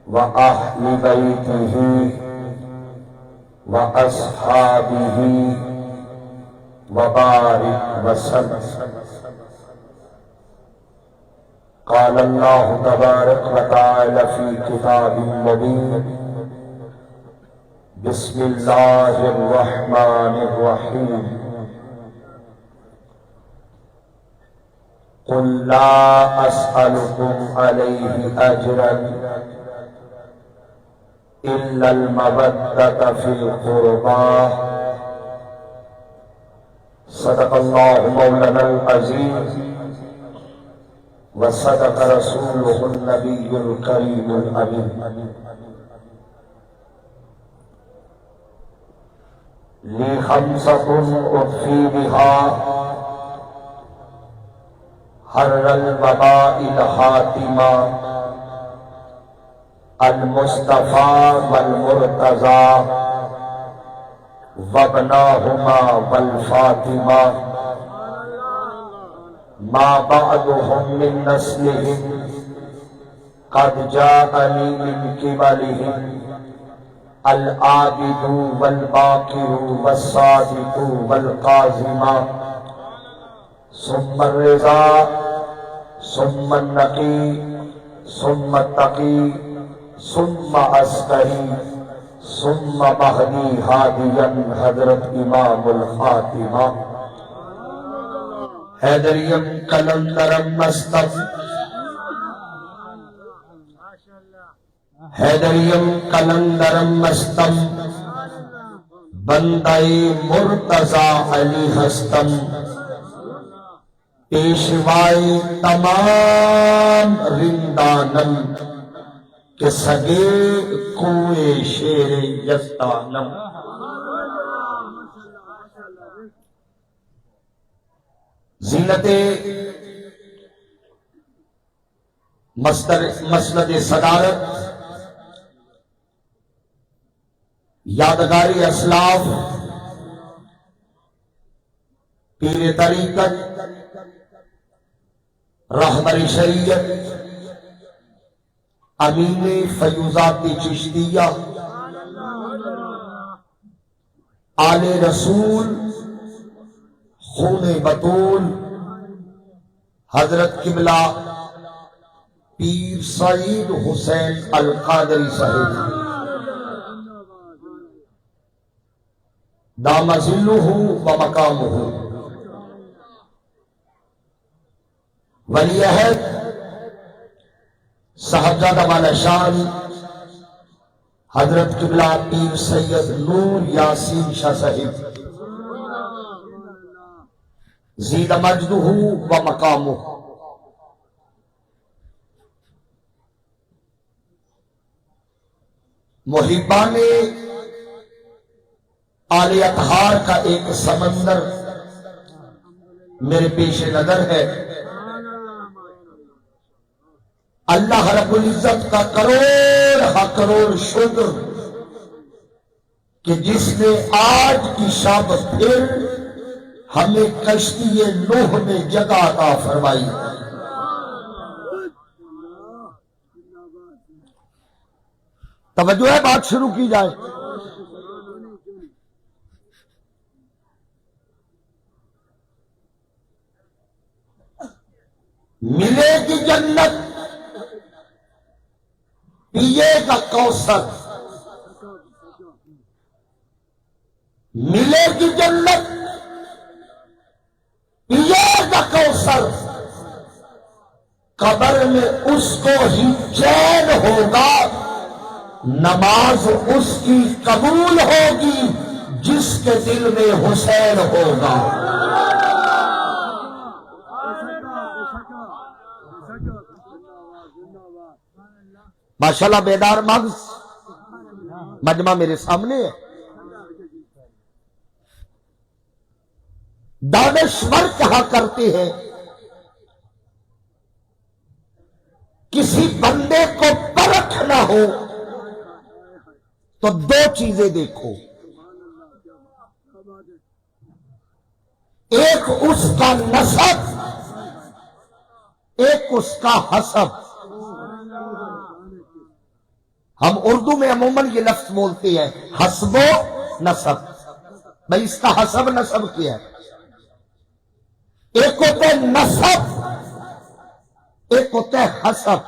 وأهل بيته وأصحابه وبارك وسلم. قال الله تبارك وتعالى في كتاب مبين. بسم الله الرحمن الرحيم. قل لا أسألكم عليه أجرا إلا المودة في القربى. صدق الله مولانا العظيم وصدق رسوله النبي الكريم الأمين. لي خمسة أطفي بها حر الوباء الحاتمة المصطفى والمرتضى وابناهما والفاطمة ما بعدهم من نسلهم قد جاءني من قبلهم العابد والباقر والصادق والقاظم ثم الرضا ثم النقي ثم التقي ثم عسکری ثم مہدی ہادیا حضرت امام الخاتمہ. حیدریم کلندرم مستم حیدریم کلندرم مستم بندہ مرتضی علی ہستم پیشوائی تمام رندانم کہ سگے کوئے شیر یزدانم. زینت مسند صدارت یادگاری اسلاف پیر طریقت رہبر شریعت امین فیوزات چشتیہ آل رسول خون بطول حضرت قبلہ پیر سعید حسین القادری صاحب دام ظلہ و مقامہ. ولی عہد صاحبزادہ والا شان حضرت قبلہ پیر سید نور یاسین شاہ صاحب زید مجدہ و مقامہ. محبان آل اطہار کا ایک سمندر میرے پیش نظر ہے. اللہ رب العزت کا کروڑ ہا کروڑ شکر کہ جس نے آج کی شب پھر ہمیں کشتی نوح میں جگہ عطا فرمائی. توجہ ہے، بات شروع کی جائے. ملے گی جنت، پیے گا کوثر. ملے گی جنت، پیے گا کوثر. قبر میں اس کو ہی چین ہوگا، نماز اس کی قبول ہوگی جس کے دل میں حسین ہوگا. ماشاءاللہ بیدار مغز مجمع میرے سامنے ہے. دانشور کہا کرتے ہیں کسی بندے کو پرکھنا ہو تو دو چیزیں دیکھو، ایک اس کا نسب، ایک اس کا حسب. ہم اردو میں عموماً یہ لفظ بولتے ہیں حسب و نسب. بھائی اس کا حسب نسب کیا ہے؟ ایک ہوتا ہے نسب، ایک ہوتا ہے حسب.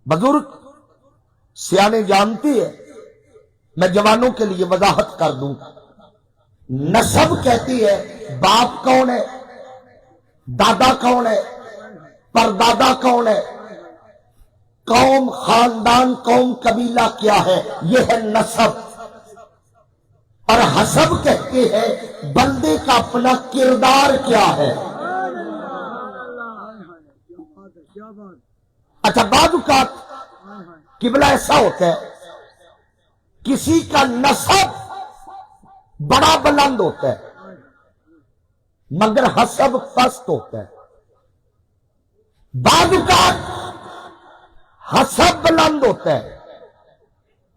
بزرگ سیانے جانتی ہے، میں جوانوں کے لیے وضاحت کر دوں. نسب کہتی ہے باپ کون ہے، دادا کون ہے، پردادا کون ہے، قوم، خاندان، قوم، قبیلہ کیا ہے، یہ ہے نسب. اور حسب کہتے ہیں بندے کا اپنا کردار کیا ہے. اچھا بعض اوقات قبلہ ایسا ہوتا ہے کسی کا نسب بڑا بلند ہوتا ہے مگر حسب پست ہوتا ہے. بعض اوقات حسب بلند ہوتا ہے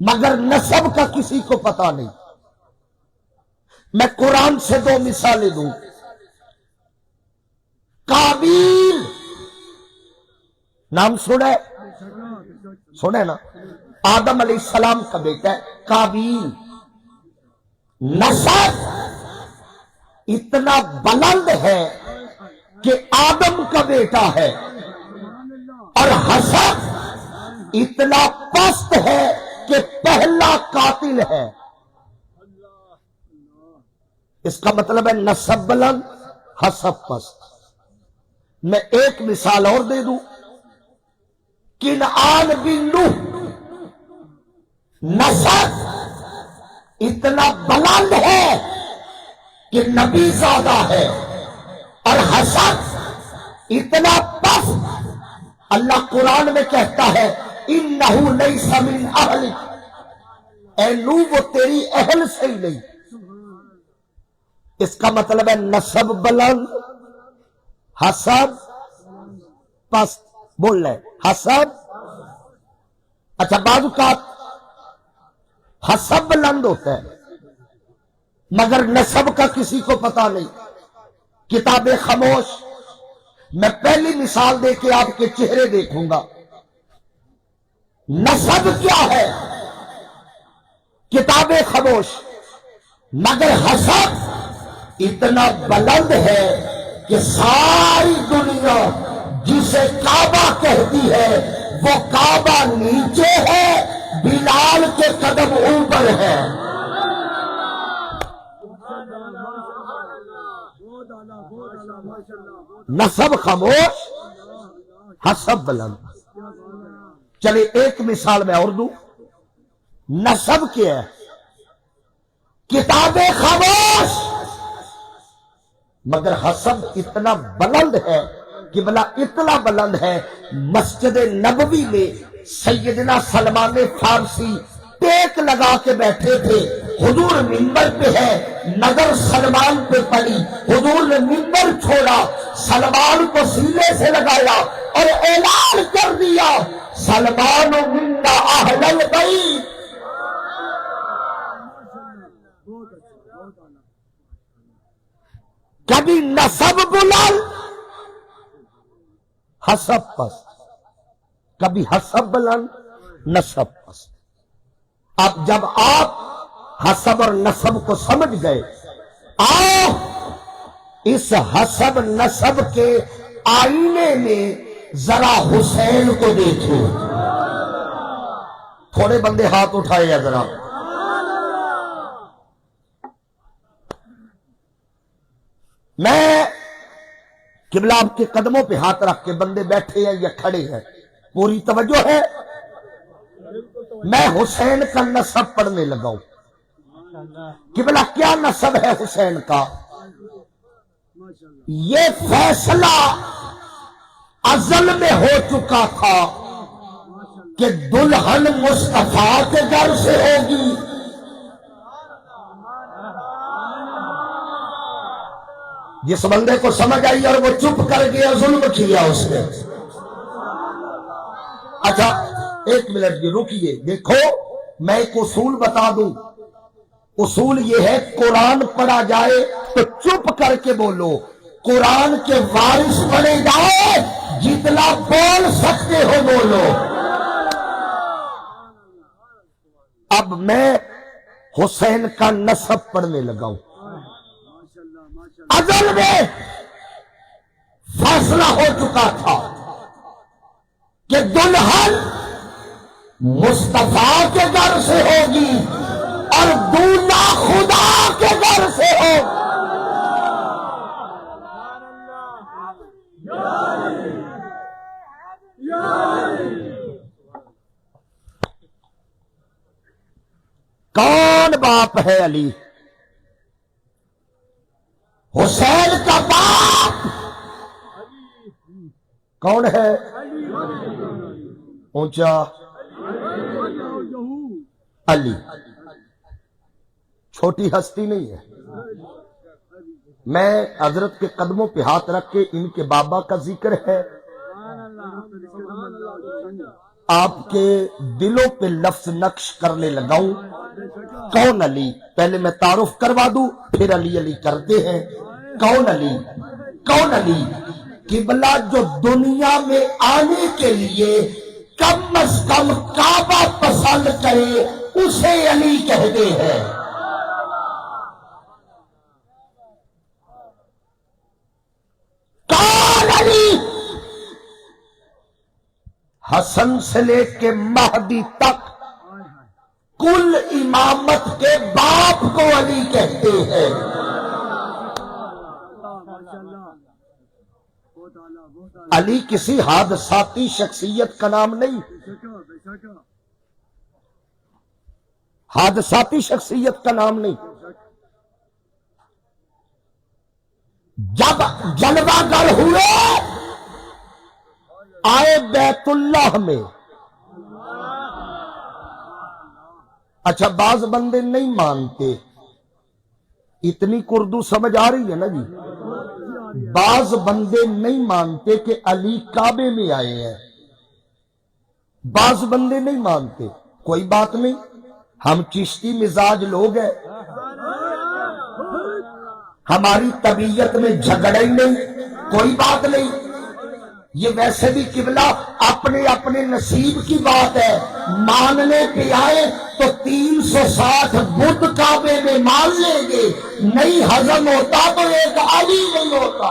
مگر نسب کا کسی کو پتا نہیں. میں قرآن سے دو مثالیں دوں. قابیل نام سنے نا، آدم علیہ السلام کا بیٹا ہے قابیل. نسب اتنا بلند ہے کہ آدم کا بیٹا ہے، اور حسب اتنا پست ہے کہ پہلا قاتل ہے. اس کا مطلب ہے نسب بلند، حسب پست. میں ایک مثال اور دے دوں. کنعان بن نوح، نسب اتنا بلند ہے کہ نبی زادہ ہے، اور حسب اتنا پست. اللہ قرآن میں کہتا ہے انہو لیس من اہلک، اے نوح وہ تیری اہل سے ہی نہیں. اس کا مطلب ہے نسب بلند، حسب پست. بول رہے حسب. اچھا بعض اوقات حسب بلند ہوتا ہے مگر نسب کا کسی کو پتا نہیں. کتاب خاموش، میں پہلی مثال دے کے آپ کے چہرے دیکھوں گا. نسب کیا ہے؟ کتاب خاموش. مگر حسب اتنا بلند ہے کہ ساری دنیا جسے کعبہ کہتی ہے وہ کعبہ نیچے ہے، بلال کے قدم اوپر ہے. نسب خاموش، حسب بلند. چلے ایک مثال میں اور دوں. نسب کیا ہے؟ کتاب خاموش، مگر حسب اتنا بلند ہے کہ بلا اتنا بلند ہے مسجد نبوی میں سیدنا سلمان فارسی ٹیک لگا کے بیٹھے تھے. حضور منبر پہ ہے، نظر سلمان پہ پڑی، حضور نے منبر چھوڑا، سلمان کو سینے سے لگایا اور اعلان کر دیا سلمان منا اہل البیت. کبھی نسب بلند، حسب پست، کبھی حسب بلند، نسب پست. اب جب آپ حسب اور نسب کو سمجھ گئے، آؤ اس حسب نسب کے آئینے میں ذرا حسین کو دیکھو. تھوڑے بندے ہاتھ اٹھائے یا ذرا. میں قبلہ آپ کے قدموں پہ ہاتھ رکھ کے، بندے بیٹھے ہیں یا کھڑے ہیں، پوری توجہ ہے. میں حسین کا نسب پڑھنے لگا ہوں. قبلہ کیا نسب ہے حسین کا؟ یہ فیصلہ ازل میں ہو چکا تھا کہ دلہن مصطفیٰ کے گھر سے ہوگی. جس بندے کو سمجھ آئی اور وہ چپ کر گیا، ظلم کیا اس نے. اچھا ایک منٹ جی رکیے، دیکھو میں ایک اصول بتا دوں. اصول یہ ہے قرآن پڑھا جائے تو چپ کر کے بولو، قرآن کے وارث پڑھے جائے جتنا بول سکتے ہو بولو. اب میں حسین کا نسب پڑھنے لگا ہوں. ازل میں فیصلہ ہو چکا تھا کہ دلہن مصطفیٰ کے گھر سے ہوگی اور دولہا خدا کے گھر سے ہوگا. کون باپ ہے علی؟ حسین کا باپ کون ہے؟ اونچا علی. چھوٹی ہستی نہیں ہے. میں حضرت کے قدموں پہ ہاتھ رکھ کے ان کے بابا کا ذکر ہے، آپ کے دلوں پہ لفظ نقش کرنے لگاؤں. کون علی؟ پہلے میں تعارف کروا دوں پھر علی علی کرتے ہیں. کون علی؟ کون علی؟ قبلہ جو دنیا میں آنے کے لیے کم از کم کعبہ پسند کرے اسے علی کہتے ہیں. کون علی؟ حسن سے لے کے مہدی تک کل امامت کے باپ کو علی کہتے ہیں. علی کسی حادثاتی شخصیت کا نام نہیں، حادثاتی شخصیت کا نام نہیں. جب جلوہ گر ہوئے آئے بیت اللہ میں. اچھا بعض بندے نہیں مانتے، اتنی اردو سمجھ آ رہی ہے نا جی؟ بعض بندے نہیں مانتے کہ علی کعبے میں آئے ہیں، بعض بندے نہیں مانتے. کوئی بات نہیں، ہم چشتی مزاج لوگ ہیں، ہماری طبیعت میں جھگڑے نہیں، کوئی بات نہیں. یہ ویسے بھی قبلہ اپنے اپنے نصیب کی بات ہے. ماننے پہ آئے تو 360 بدھ کعبے میں مان لیں گے، نہیں ہضم ہوتا تو ایک علی نہیں ہوتا.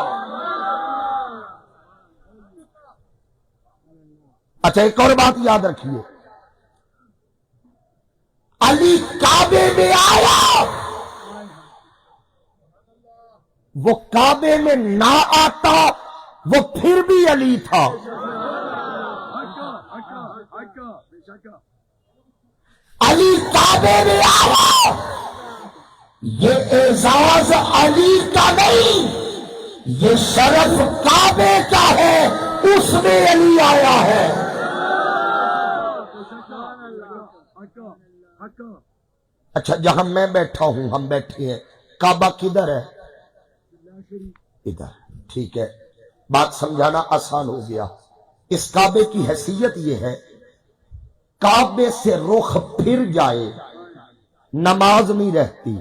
اچھا ایک اور بات یاد رکھیے، علی کعبے میں آیا، وہ کعبے میں نہ آتا وہ پھر بھی علی تھا. علی کعبے میں آیا، یہ اعزاز علی کا نہیں، یہ شرف کعبے کا ہے، اس میں علی آیا ہے. اچھا جہاں میں بیٹھا ہوں، ہم بیٹھے ہیں، کعبہ کدھر ہے؟ ادھر. ٹھیک ہے، بات سمجھانا آسان ہو گیا. اس کعبے کی حیثیت یہ ہے، کعبے سے رخ پھر جائے نماز نہیں رہتی.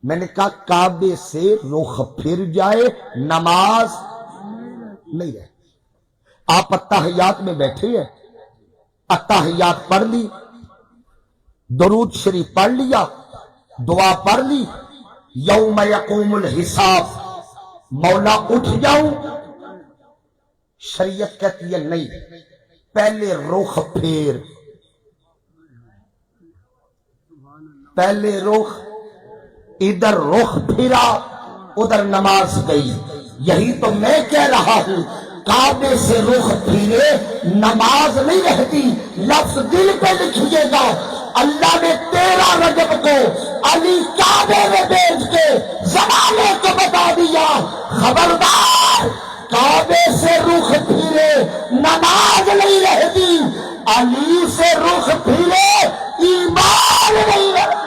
میں نے کہا کعبے سے رخ پھر جائے نماز نہیں رہتی. آپ اتحیات میں بیٹھے ہیں، اتحیات پڑھ لی، درود شریف پڑھ لیا، دعا پڑھ لی، یوم یقوم الحساب، مولا اٹھ جاؤں. شریعت کہتی ہے نہیں، پہلے رخ پھیر، پہلے رخ، ادھر رخ پھرا ادھر نماز گئی. یہی تو میں کہہ رہا ہوں، کعبے سے رخ پھیرے نماز نہیں رہتی. لفظ دل پہ لکھیے گا. اللہ نے 13 رجب کو علی کعبے میں بیٹھ کے زمانے کو بتا دیا، خبردار کعبے سے رخ پھیرے نماز نہیں رہتی، علی سے رخ پھیرے ایمان نہیں رہتا.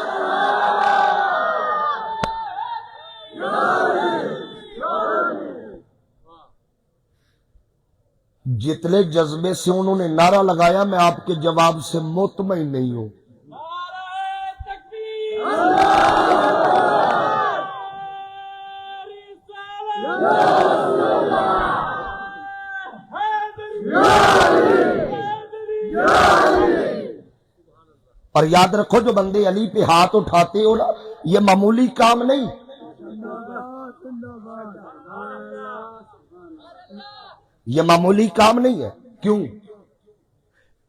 جتنے جذبے سے انہوں نے نعرہ لگایا میں آپ کے جواب سے مطمئن نہیں ہوں. اور یاد رکھو جو بندے علی پہ ہاتھ اٹھاتے ہو نا، یہ معمولی کام نہیں، یہ معمولی کام نہیں ہے۔ کیوں؟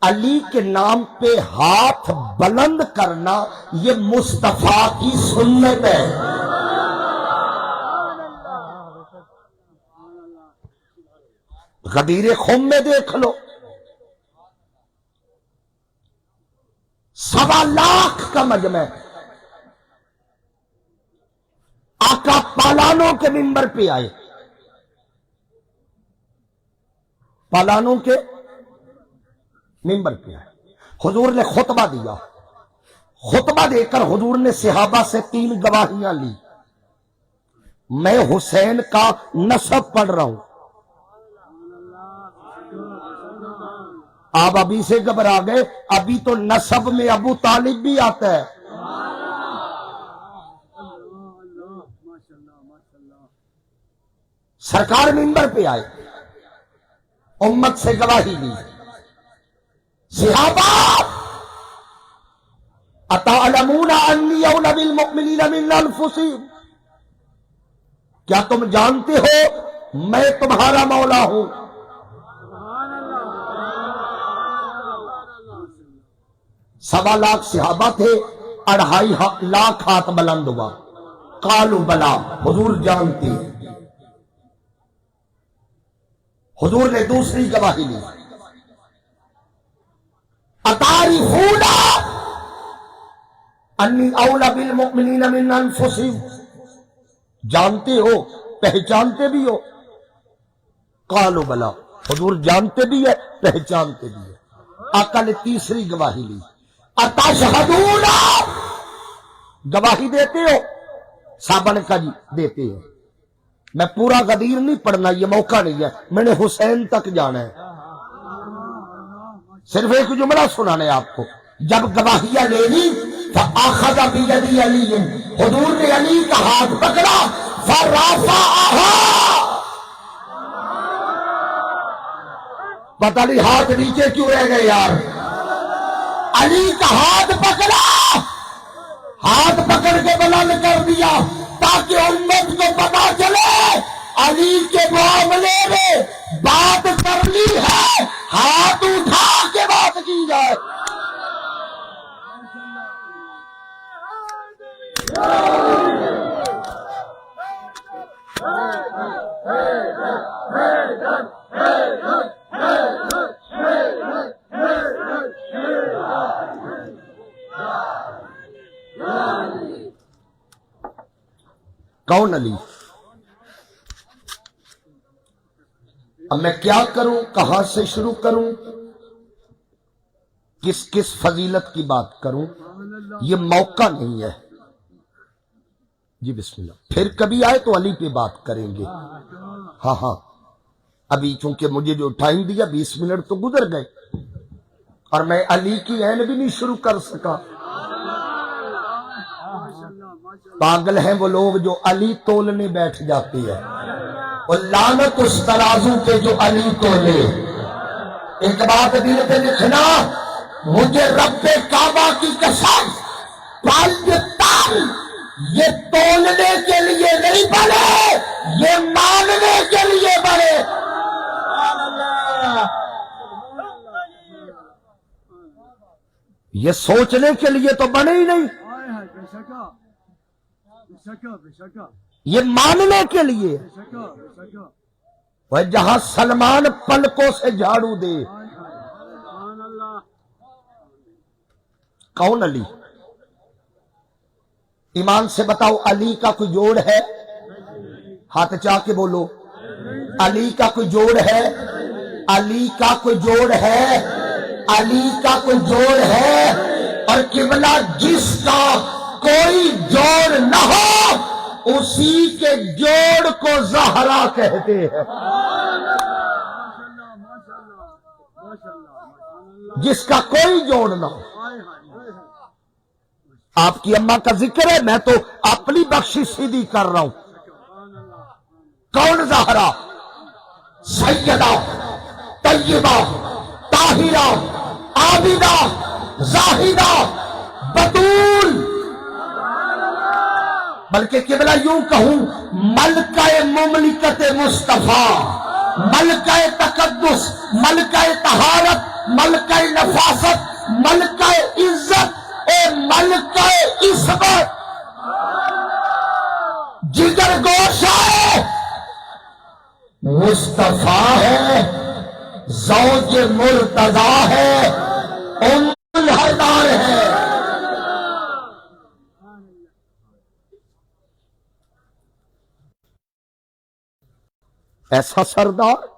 علی کے نام پہ ہاتھ بلند کرنا یہ مصطفیٰ کی سنت ہے۔ غدیر خم میں دیکھ لو، 1.25 لاکھ کا مجمع، آقا پالانوں کے منبر پہ آئے، پالانوں کے منبر پہ آئے، حضور نے خطبہ دیا، خطبہ دے کر حضور نے صحابہ سے 3 گواہیاں لی، میں حسین کا نسب پڑھ رہا ہوں۔ آپ ابھی سے گھبرا گئے، ابھی تو نسب میں ابو طالب بھی آتا ہے۔ سرکار منبر پہ آئے، امت سے گواہی دی، صحابہ اتعلمون انی اولی بالمؤمنین من انفسہم، کیا تم جانتے ہو میں تمہارا مولا ہوں؟ 1.25 لاکھ صحابہ تھے، 2.5 لاکھ ہاتھ بلند ہوا، قالوا بلا، حضور جانتے ہیں۔ حضور نے دوسری گواہی لی، اتعرفون انی اولی بالمؤمنین من انفسہم، جانتے ہو، پہچانتے بھی ہو؟ قالوا بلا، حضور جانتے بھی ہے، پہچانتے بھی ہے۔ آقا نے تیسری گواہی لی، اتشہدون، گواہی دیتے ہو؟ صحابہ نے کہا جی دیتے ہیں۔ میں پورا غدیر نہیں پڑھنا، یہ موقع نہیں ہے، میں نے حسین تک جانا ہے، صرف ایک جملہ سنانا ہے آپ کو۔ جب گواہیاں لے لی، فآخذ بید علی، حضور نے علی کا ہاتھ پکڑا، فرفعہا، پتہ نہیں ہاتھ نیچے کیوں رہ گئے یار، علی کا ہاتھ پکڑا، ہاتھ پکڑ کے بلند کر دیا تاکہ امت کو پتا چلے علی کے معاملے میں بات کرنی ہے، ہاتھ اٹھا کے بات کی جائے۔ کون علی؟ اب میں کیا کروں، کہاں سے شروع کروں، کس فضیلت کی بات کروں، یہ موقع نہیں ہے۔ جی بسم اللہ، پھر کبھی آئے تو علی پہ بات کریں گے۔ ہاں ابھی چونکہ مجھے جو ٹائم دیا 20 منٹ تو گزر گئے، اور میں علی کی عین بھی نہیں شروع کر سکا۔ پاگل ہیں وہ لوگ جو علی تولنے بیٹھ جاتے ہیں، اور لعنت اس ترازو پہ جو علی تولے۔ ایک بات دل پہ لکھنا، مجھے رب کعبہ کی قسم، یہ تولنے کے لیے نہیں بنے، یہ ماننے کے لیے بنے۔ یہ سوچنے کے لیے تو بنے ہی نہیں، یہ ماننے کے لیے۔ وہ جہاں سلمان پلکوں سے جھاڑو دے، کون علی؟ ایمان سے بتاؤ علی کا کوئی جوڑ ہے؟ ہاتھ چاہ کے بولو، علی کا کوئی جوڑ ہے؟ علی کا کوئی جوڑ ہے؟ علی کا کوئی جوڑ ہے؟ اور قبلہ جس کا کوئی جوڑ نہ ہو اسی کے جوڑ کو زہرا کہتے ہیں۔ جس کا کوئی جوڑ نہ ہو۔ آپ کی اماں کا ذکر ہے، میں تو اپنی بخشش سیدھی کر رہا ہوں۔ کون زہرا؟ سیدہ، طیبہ، طاہرہ، عابدہ، زاہدہ، بطول، بلکہ قبلہ یوں کہوں ملکہ مملکت مصطفیٰ، ملکہ تقدس، ملکہ طہارت، ملکہ نفاست، ملکہ عزت، اے ملکہ عصمت، جگر گوشہ ہے، مصطفیٰ ہے، زوج مرتضیٰ ہے، ام الحیدار ہے۔ ایسا سردار